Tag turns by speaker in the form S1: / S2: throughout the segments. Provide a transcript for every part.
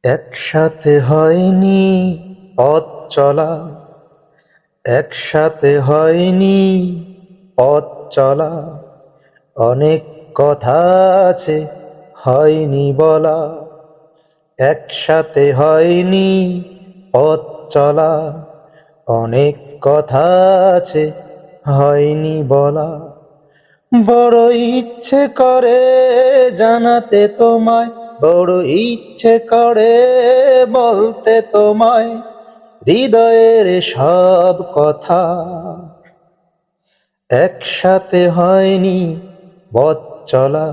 S1: একসাথে হয়নি পথ চলা, একসাথে হয়নি পথ চলা, অনেক কথা আছে হয়নি বলা। একসাথে হয়নি পথ চলা, অনেক কথা আছে হয়নি বলা। বড় ইচ্ছে করে জানাতে তোমায়, বড় ইচ্ছে করে বলতে তোমায় হৃদয়ের সব কথা। একসাথে হয়নি পথ চলা,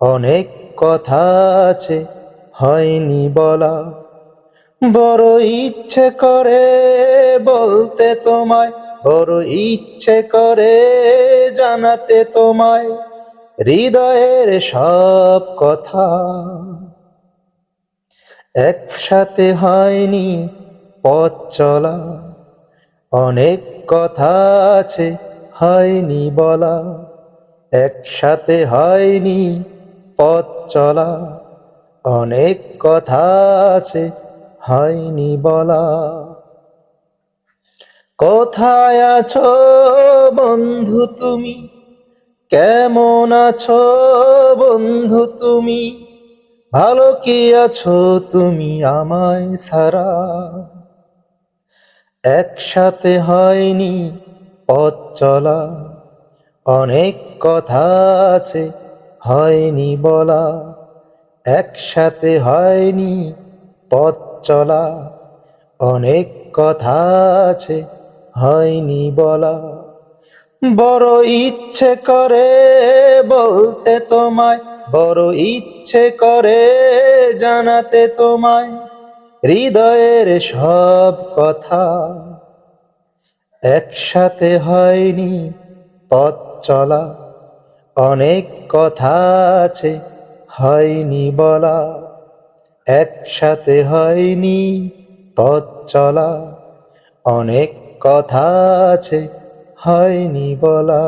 S1: অনেক কথা আছে হয়নি বলা। বড় ইচ্ছে করে বলতে তোমায়, বড় ইচ্ছে করে জানাতে তোমায় হৃদয়ের সব কথা। একসাথে হয়নি পথ চলা, অনেক কথা আছে হয়নি বলা। একসাথে হয়নি পথ চলা, অনেক কথা আছে হয়নি বলা। কোথায় আছো বন্ধু তুমি, কেমন আছো বন্ধু তুমি, ভালো কি আছো তুমি আমায় ছাড়া। একসাথে হয়নি পথ চলা, অনেক কথা আছে হয়নি বলা। একসাথে হয়নি পথ চলা, অনেক কথা আছে হয়নি বলা। বড় ইচ্ছে করে বলতে তোমায়, বড় ইচ্ছে করে জানাতে তোমায় হৃদয়ের সব কথা। একসাথে হয়নি পথ চলা, অনেক কথা আছে হয়নি বলা। একসাথে হয়নি পথ চলা, অনেক কথা আছে হয়নি বলা।